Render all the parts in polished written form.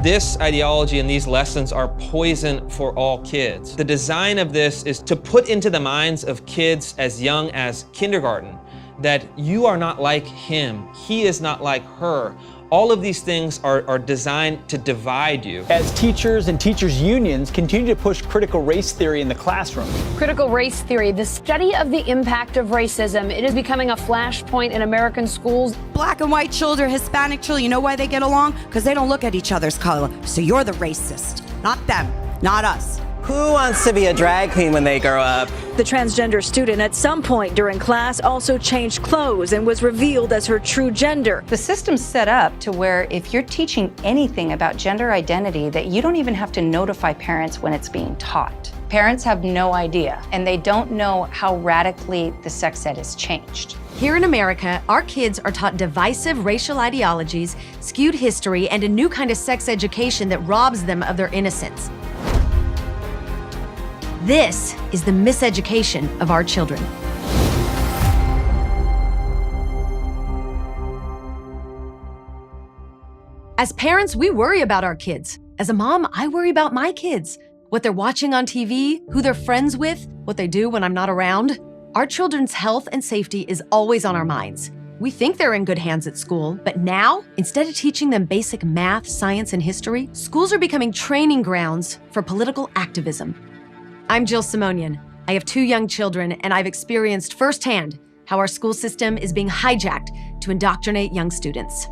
This ideology and these lessons are poison for all kids. The design of this is to put into the minds of kids as young as kindergarten that you are not like him, he is not like her. All of these things are designed to divide you. As teachers and teachers' unions continue to push critical race theory in the classroom. Critical race theory, the study of the impact of racism, it is becoming a flashpoint in American schools. Black and white children, Hispanic children, you know why they get along? Because they don't look at each other's color. So you're the racist, not them, not us. Who wants to be a drag queen when they grow up? The transgender student at some point during class also changed clothes and was revealed as her true gender. The system's set up to where if you're teaching anything about gender identity, that you don't even have to notify parents when it's being taught. Parents have no idea, and they don't know how radically the sex ed has changed. Here in America, our kids are taught divisive racial ideologies, skewed history, and a new kind of sex education that robs them of their innocence. This is the miseducation of our children. As parents, we worry about our kids. As a mom, I worry about my kids. What they're watching on TV, who they're friends with, what they do when I'm not around. Our children's health and safety is always on our minds. We think they're in good hands at school, but now, instead of teaching them basic math, science, and history, schools are becoming training grounds for political activism. I'm Jill Simonian. I have 2 young children, and I've experienced firsthand how our school system is being hijacked to indoctrinate young students.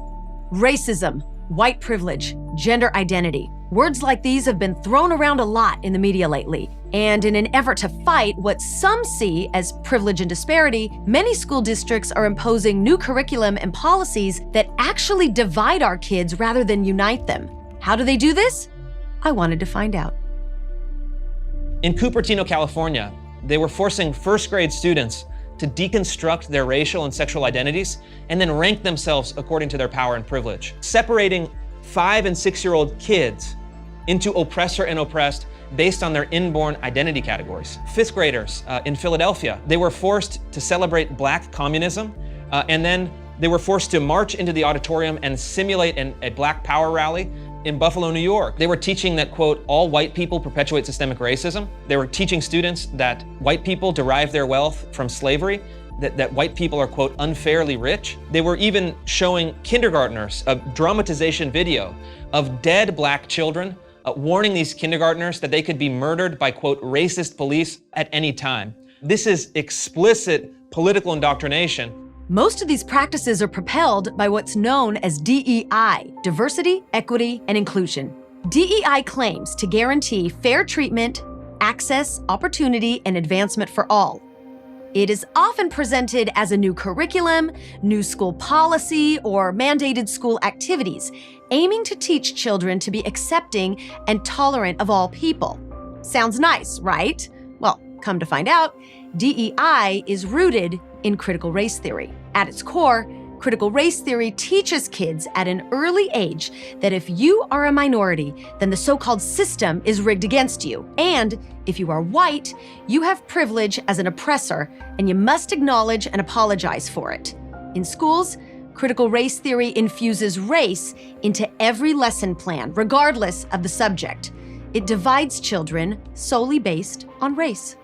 Racism, white privilege, gender identity. Words like these have been thrown around a lot in the media lately. And in an effort to fight what some see as privilege and disparity, many school districts are imposing new curriculum and policies that actually divide our kids rather than unite them. How do they do this? I wanted to find out. In Cupertino, California, they were forcing first grade students to deconstruct their racial and sexual identities and then rank themselves according to their power and privilege, separating 5- and 6-year-old kids into oppressor and oppressed based on their inborn identity categories. 5th graders in Philadelphia, they were forced to celebrate Black communism, and then they were forced to march into the auditorium and simulate a Black Power rally in Buffalo, New York. They were teaching that, quote, all white people perpetuate systemic racism. They were teaching students that white people derive their wealth from slavery, that white people are, quote, unfairly rich. They were even showing kindergartners a dramatization video of dead Black children, warning these kindergartners that they could be murdered by, quote, racist police at any time. This is explicit political indoctrination. Most of these practices are propelled by what's known as DEI, diversity, equity, and inclusion. DEI claims to guarantee fair treatment, access, opportunity, and advancement for all. It is often presented as a new curriculum, new school policy, or mandated school activities, aiming to teach children to be accepting and tolerant of all people. Sounds nice, right? Well, come to find out, DEI is rooted in critical race theory. At its core, critical race theory teaches kids at an early age that if you are a minority, then the so-called system is rigged against you. And if you are white, you have privilege as an oppressor, and you must acknowledge and apologize for it. In schools, critical race theory infuses race into every lesson plan, regardless of the subject. It divides children solely based on race.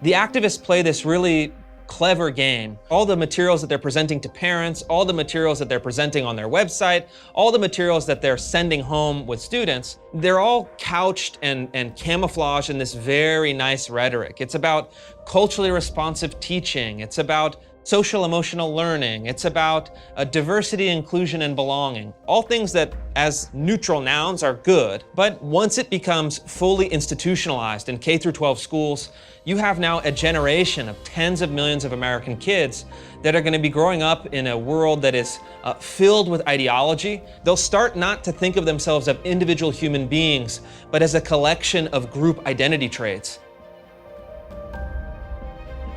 The activists play this really clever game. All the materials that they're presenting to parents, all the materials that they're presenting on their website, all the materials that they're sending home with students, they're all couched and camouflaged in this very nice rhetoric. It's about culturally responsive teaching. It's about social emotional learning. It's about diversity, inclusion, and belonging. All things that as neutral nouns are good, but once it becomes fully institutionalized in K-12 schools, you have now a generation of tens of millions of American kids that are going to be growing up in a world that is filled with ideology. They'll start not to think of themselves as individual human beings, but as a collection of group identity traits.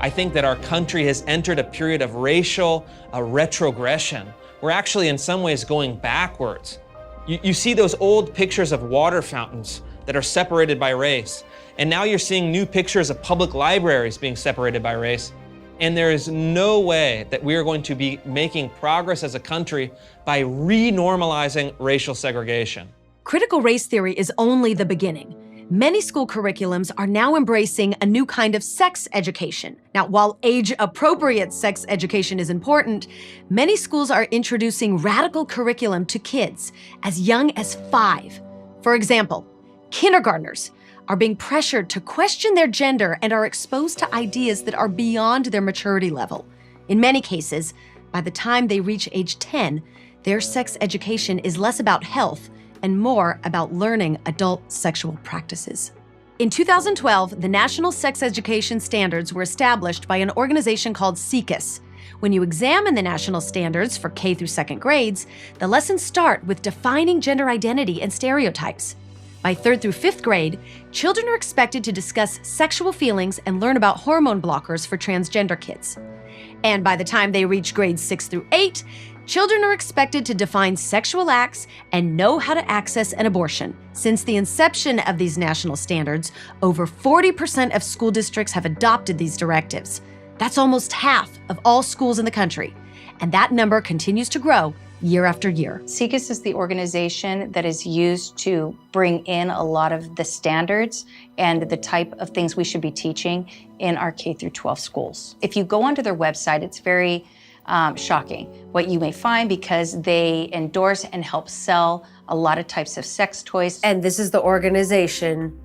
I think that our country has entered a period of racial retrogression. We're actually in some ways going backwards. You see those old pictures of water fountains that are separated by race. And now you're seeing new pictures of public libraries being separated by race. And there is no way that we are going to be making progress as a country by renormalizing racial segregation. critical race theory is only the beginning. Many school curriculums are now embracing a new kind of sex education. Now, while age-appropriate sex education is important, many schools are introducing radical curriculum to kids as young as 5. For example, kindergartners are being pressured to question their gender and are exposed to ideas that are beyond their maturity level. In many cases, by the time they reach age 10, their sex education is less about health and more about learning adult sexual practices. In 2012, the National Sex Education Standards were established by an organization called SECUS. When you examine the national standards for K through 2nd grades, the lessons start with defining gender identity and stereotypes. By 3rd through 5th grade, children are expected to discuss sexual feelings and learn about hormone blockers for transgender kids. And by the time they reach grades 6 through 8, children are expected to define sexual acts and know how to access an abortion. Since the inception of these national standards, over 40% of school districts have adopted these directives. That's almost half of all schools in the country, and that number continues to grow year after year. SECUS is the organization that is used to bring in a lot of the standards and the type of things we should be teaching in our K through 12 schools. If you go onto their website, it's very shocking what you may find, because they endorse and help sell a lot of types of sex toys. And this is the organization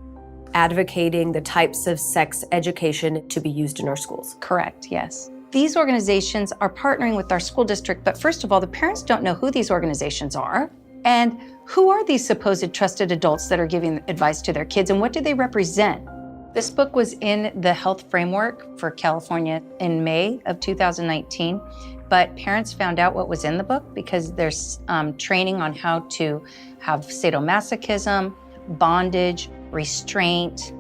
advocating the types of sex education to be used in our schools. Correct, yes. These organizations are partnering with our school district, but first of all, the parents don't know who these organizations are, and who are these supposed trusted adults that are giving advice to their kids, and what do they represent? This book was in the health framework for California in May of 2019, but parents found out what was in the book because there's training on how to have sadomasochism, bondage, restraint,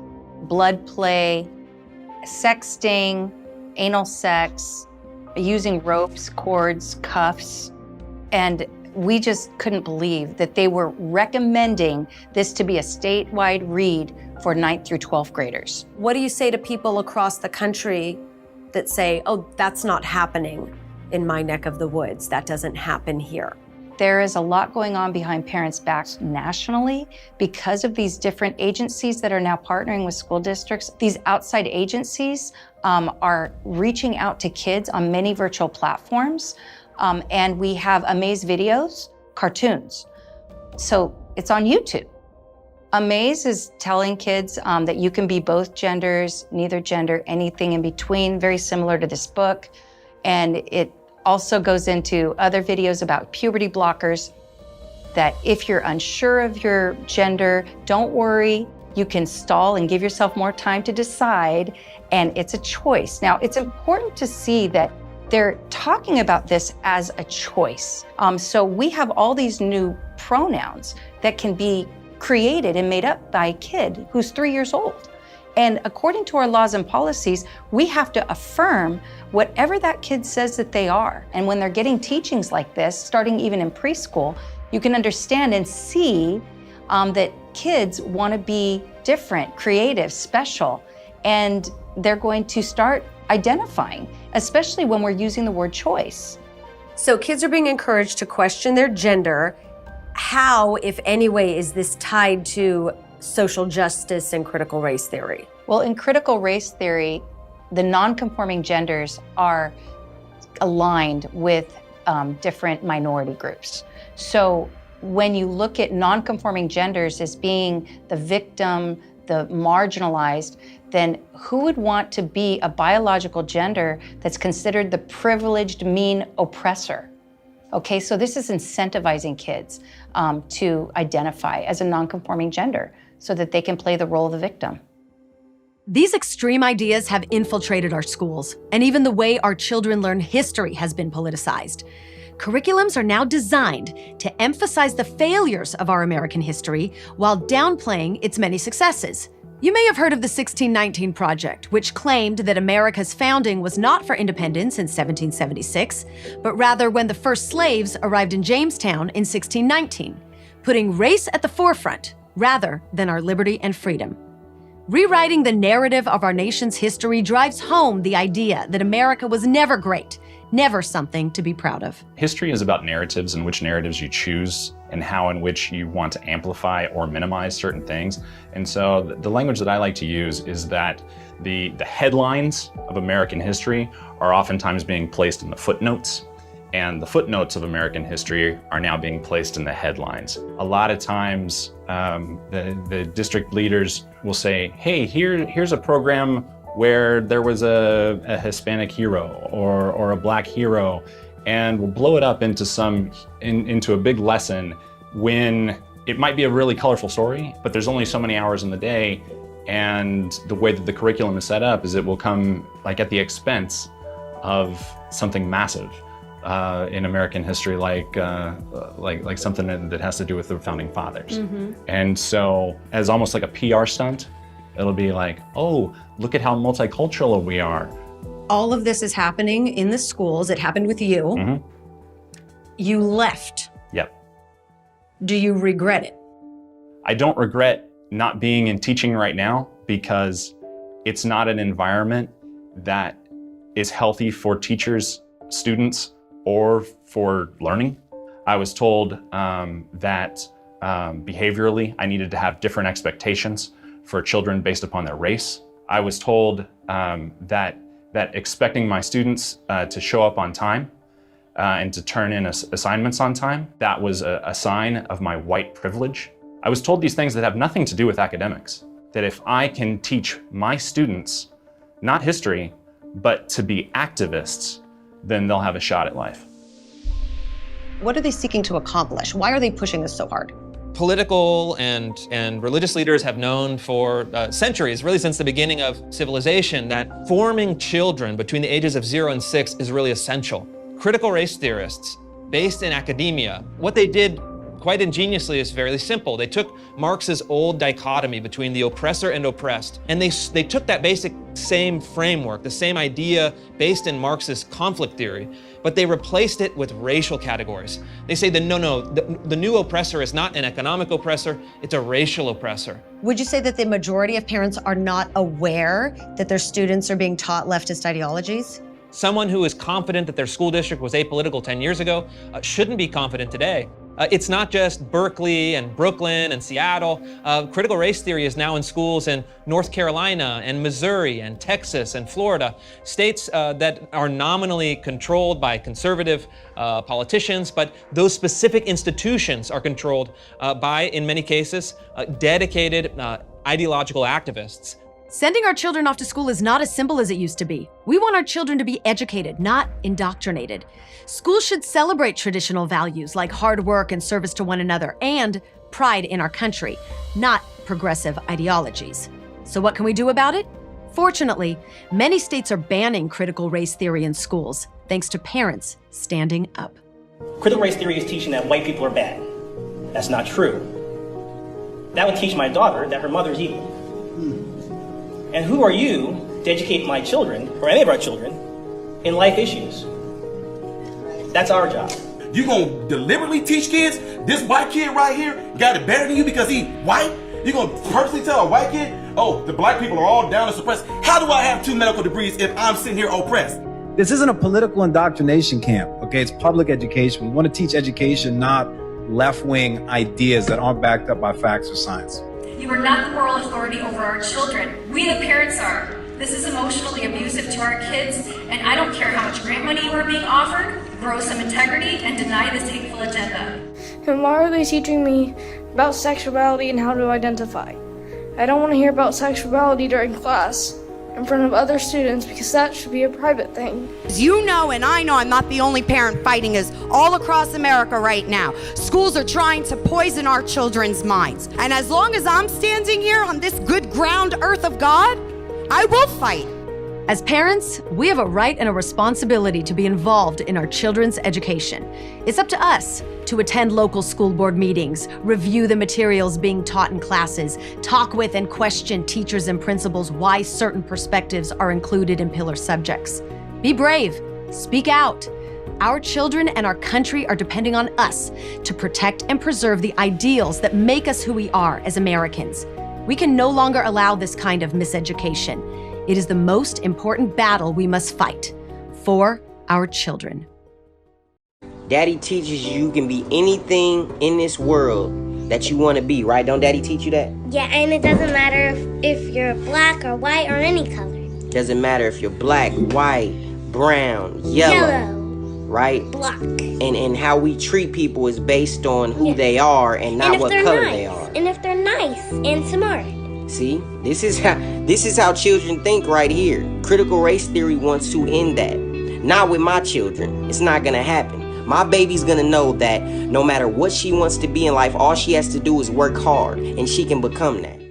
blood play, sexting, anal sex, using ropes, cords, cuffs, and we just couldn't believe that they were recommending this to be a statewide read for 9th through 12th graders. What do you say to people across the country that say, oh, that's not happening in my neck of the woods, that doesn't happen here? There is a lot going on behind parents' backs nationally because of these different agencies that are now partnering with school districts. These outside agencies are reaching out to kids on many virtual platforms. And we have Amaze videos, cartoons. So it's on YouTube. Amaze is telling kids that you can be both genders, neither gender, anything in between, very similar to this book. And it also goes into other videos about puberty blockers, that if you're unsure of your gender, don't worry, you can stall and give yourself more time to decide, and it's a choice. Now, it's important to see that they're talking about this as a choice. So we have all these new pronouns that can be created and made up by a kid who's 3 years old. And according to our laws and policies, we have to affirm whatever that kid says that they are. And when they're getting teachings like this, starting even in preschool, you can understand and see that kids want to be different, creative, special, and they're going to start identifying, especially when we're using the word choice. So kids are being encouraged to question their gender. How, if any way, is this tied to social justice and critical race theory? Well, in critical race theory, the non-conforming genders are aligned with different minority groups. So when you look at non-conforming genders as being the victim, the marginalized, then who would want to be a biological gender that's considered the privileged, mean oppressor? Okay, so this is incentivizing kids to identify as a non-conforming gender so that they can play the role of the victim. These extreme ideas have infiltrated our schools, and even the way our children learn history has been politicized. Curriculums are now designed to emphasize the failures of our American history while downplaying its many successes. You may have heard of the 1619 Project, which claimed that America's founding was not for independence in 1776, but rather when the first slaves arrived in Jamestown in 1619, putting race at the forefront rather than our liberty and freedom. Rewriting the narrative of our nation's history drives home the idea that America was never great never something to be proud of. History is about narratives and which narratives you choose and how in which you want to amplify or minimize certain things. And so the language that I like to use is that the headlines of American history are oftentimes being placed in the footnotes, and the footnotes of American history are now being placed in the headlines. A lot of times, the district leaders will say, hey, here's a program where there was a Hispanic hero or a Black hero, and we'll blow it up into a big lesson when it might be a really colorful story, but there's only so many hours in the day, and the way that the curriculum is set up is it will come like at the expense of something massive in American history, like something that has to do with the founding fathers. Mm-hmm. And so, as almost like a PR stunt, it'll be like, oh, look at how multicultural we are. All of this is happening in the schools. It happened with you. Mm-hmm. You left. Yep. Do you regret it? I don't regret not being in teaching right now because it's not an environment that is healthy for teachers, students, or for learning. I was told that behaviorally I needed to have different expectations for children based upon their race. I was told that expecting my students to show up on time and to turn in assignments on time, that was a sign of my white privilege. I was told these things that have nothing to do with academics, that if I can teach my students, not history, but to be activists, then they'll have a shot at life. What are they seeking to accomplish? Why are they pushing this so hard? Political and religious leaders have known for centuries, really since the beginning of civilization, that forming children between the ages of 0 and 6 is really essential. Critical race theorists, based in academia, what they did quite ingeniously is fairly simple. They took Marx's old dichotomy between the oppressor and oppressed, and they took that basic same framework, the same idea based in Marx's conflict theory, but they replaced it with racial categories. They say that the new oppressor is not an economic oppressor, it's a racial oppressor. Would you say that the majority of parents are not aware that their students are being taught leftist ideologies? Someone who is confident that their school district was apolitical 10 years ago shouldn't be confident today. It's not just Berkeley and Brooklyn and Seattle. Critical race theory is now in schools in North Carolina and Missouri and Texas and Florida, states that are nominally controlled by conservative politicians, but those specific institutions are controlled by, in many cases, dedicated ideological activists. Sending our children off to school is not as simple as it used to be. We want our children to be educated, not indoctrinated. Schools should celebrate traditional values like hard work and service to one another and pride in our country, not progressive ideologies. So what can we do about it? Fortunately, many states are banning critical race theory in schools, thanks to parents standing up. Critical race theory is teaching that white people are bad. That's not true. That would teach my daughter that her mother's evil. And who are you to educate my children, or any of our children, in life issues? That's our job. You gonna deliberately teach kids, this white kid right here got it better than you because he white? You gonna purposely tell a white kid, oh, the black people are all down and suppressed? How do I have 2 medical degrees if I'm sitting here oppressed? This isn't a political indoctrination camp, okay? It's public education. We want to teach education, not left-wing ideas that aren't backed up by facts or science. You are not the moral authority over our children. We, the parents, are. This is emotionally abusive to our kids, and I don't care how much grant money you are being offered, grow some integrity, and deny this hateful agenda. And why are they teaching me about sexuality and how to identify? I don't want to hear about sexuality during class in front of other students because that should be a private thing. As you know, and I know I'm not the only parent fighting this all across America right now. Schools are trying to poison our children's minds. And as long as I'm standing here on this good ground earth of God, I will fight. As parents, we have a right and a responsibility to be involved in our children's education. It's up to us to attend local school board meetings, review the materials being taught in classes, talk with and question teachers and principals why certain perspectives are included in pillar subjects. Be brave, speak out. Our children and our country are depending on us to protect and preserve the ideals that make us who we are as Americans. We can no longer allow this kind of miseducation. It is the most important battle we must fight for our children. Daddy teaches you can be anything in this world that you want to be, right? Don't Daddy teach you that? Yeah, and it doesn't matter if you're black or white or any color. Doesn't matter if you're black, white, brown, yellow, right? Black. And how we treat people is based on who they are and not what color they are. And if they're nice and smart. See, this is how children think right here. Critical race theory wants to end that. Not with my children. It's not gonna happen. My baby's gonna know that no matter what she wants to be in life, all she has to do is work hard and she can become that.